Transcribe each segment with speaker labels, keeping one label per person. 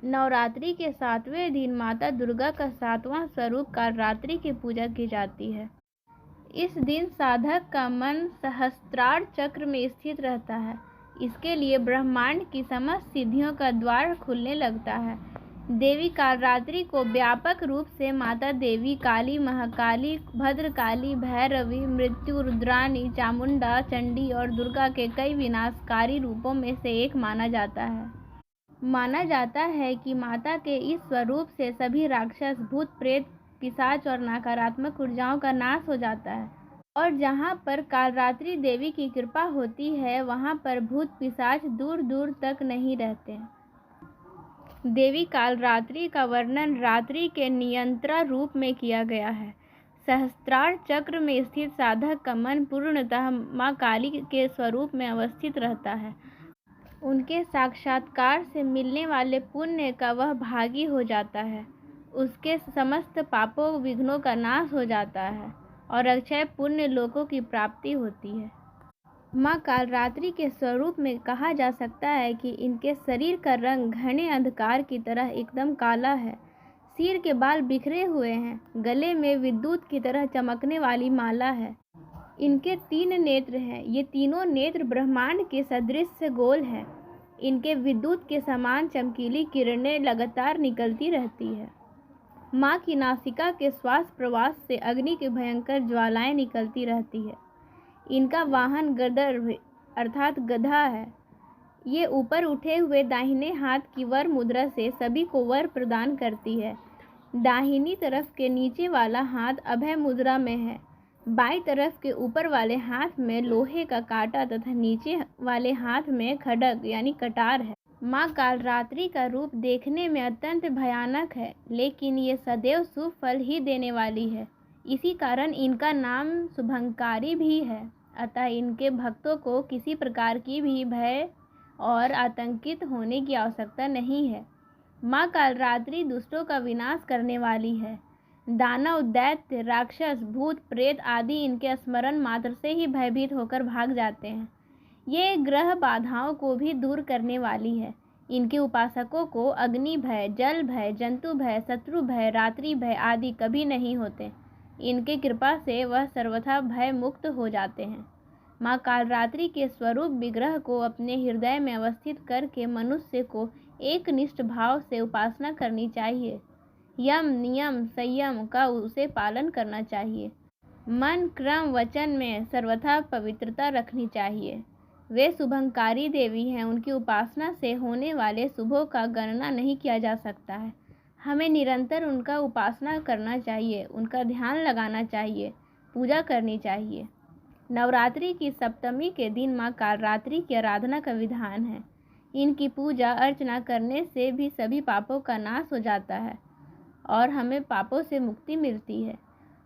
Speaker 1: नवरात्रि के 7वें दिन माता दुर्गा का 7वां स्वरूप कालरात्रि की पूजा की जाती है। इस दिन साधक का मन सहस्त्रार चक्र में स्थित रहता है। इसके लिए ब्रह्मांड की समस्त सिद्धियों का द्वार खुलने लगता है। देवी कालरात्रि को व्यापक रूप से माता देवी, काली, महाकाली, भद्रकाली, भैरवी, मृत्यु, रुद्राणी, चामुंडा, चंडी और दुर्गा के कई विनाशकारी रूपों में से एक माना जाता है। माना जाता है कि माता के इस स्वरूप से सभी राक्षस, भूत, प्रेत, पिशाच और नकारात्मक ऊर्जाओं का नाश हो जाता है। और जहाँ पर कालरात्रि देवी की कृपा होती है, वहाँ पर भूत पिशाच दूर दूर तक नहीं रहते। देवी कालरात्रि का वर्णन रात्रि के नियंत्रा रूप में किया गया है। सहस्त्रार चक्र में स्थित साधक का मन पूर्णतः माँ काली के स्वरूप में अवस्थित रहता है। उनके साक्षात्कार से मिलने वाले पुण्य का वह भागी हो जाता है। उसके समस्त पापों विघ्नों का नाश हो जाता है और अक्षय पुण्य लोकों की प्राप्ति होती है। माँ कालरात्रि के स्वरूप में कहा जा सकता है कि इनके शरीर का रंग घने अंधकार की तरह एकदम काला है। सिर के बाल बिखरे हुए हैं। गले में विद्युत की तरह चमकने वाली माला है। इनके 3 नेत्र हैं। ये तीनों नेत्र ब्रह्मांड के सदृश से गोल हैं। इनके विद्युत के समान चमकीली किरणें लगातार निकलती रहती है। माँ की नासिका के श्वास प्रवास से अग्नि की भयंकर ज्वालाएं निकलती रहती है। इनका वाहन गदर्भ अर्थात गधा है। ये ऊपर उठे हुए दाहिने हाथ की वर मुद्रा से सभी को वर प्रदान करती है। दाहिनी तरफ के नीचे वाला हाथ अभय मुद्रा में है। बाईं तरफ के ऊपर वाले हाथ में लोहे का कांटा तथा नीचे वाले हाथ में खड्ग यानी कटार है। माँ कालरात्रि का रूप देखने में अत्यंत भयानक है, लेकिन ये सदैव शुभ फल ही देने वाली है। इसी कारण इनका नाम शुभंकारी भी है। अतः इनके भक्तों को किसी प्रकार की भी भय और आतंकित होने की आवश्यकता नहीं है। माँ कालरात्रि दुष्टों का विनाश करने वाली है। दानव, दैत्य, राक्षस, भूत, प्रेत आदि इनके स्मरण मात्र से ही भयभीत होकर भाग जाते हैं। ये ग्रह बाधाओं को भी दूर करने वाली है। इनके उपासकों को अग्नि भय, जल भय, जंतु भय, शत्रु भय, रात्रि भय आदि कभी नहीं होते। इनके कृपा से वह सर्वथा भय मुक्त हो जाते हैं। माँ कालरात्रि के स्वरूप विग्रह को अपने हृदय में अवस्थित करके मनुष्य को एकनिष्ठ भाव से उपासना करनी चाहिए। यम, नियम, संयम का उसे पालन करना चाहिए। मन, क्रम, वचन में सर्वथा पवित्रता रखनी चाहिए। वे शुभंकारी देवी हैं। उनकी उपासना से होने वाले शुभों का गणना नहीं किया जा सकता है। हमें निरंतर उनका उपासना करना चाहिए, उनका ध्यान लगाना चाहिए, पूजा करनी चाहिए। नवरात्रि की सप्तमी के दिन माँ कालरात्रि की आराधना का विधान है। इनकी पूजा अर्चना करने से भी सभी पापों का नाश हो जाता है और हमें पापों से मुक्ति मिलती है।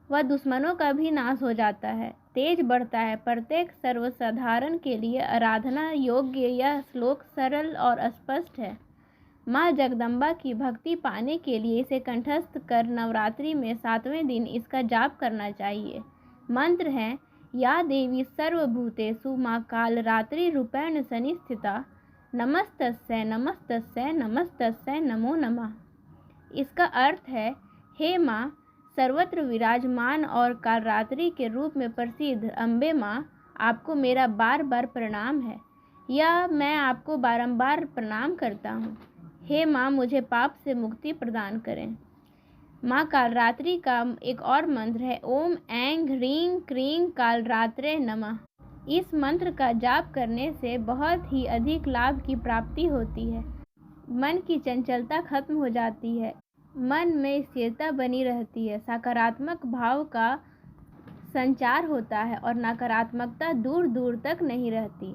Speaker 1: वह दुश्मनों का भी नाश हो जाता है, तेज बढ़ता है। प्रत्येक सर्वसाधारण के लिए आराधना योग्य यह श्लोक सरल और स्पष्ट है। माँ जगदम्बा की भक्ति पाने के लिए इसे कंठस्थ कर नवरात्रि में 7वें दिन इसका जाप करना चाहिए। मंत्र है, या देवी सर्वभूतेषु माँ कालरात्रि रूपेण संस्थिता नमस्तस्यै नमस्तस्यै नमस्तस्यै नमो नमः। इसका अर्थ है, हे माँ सर्वत्र विराजमान और कालरात्रि के रूप में प्रसिद्ध अम्बे माँ, आपको मेरा बार बार प्रणाम है, या मैं आपको बारंबार प्रणाम करता हूँ। हे माँ मुझे पाप से मुक्ति प्रदान करें। माँ कालरात्रि का एक और मंत्र है, ओम ऐं ह्रीं क्रीं कालरात्रे नमः। इस मंत्र का जाप करने से बहुत ही अधिक लाभ की प्राप्ति होती है। मन की चंचलता खत्म हो जाती है, मन में स्थिरता बनी रहती है, सकारात्मक भाव का संचार होता है और नकारात्मकता दूर दूर तक नहीं रहती।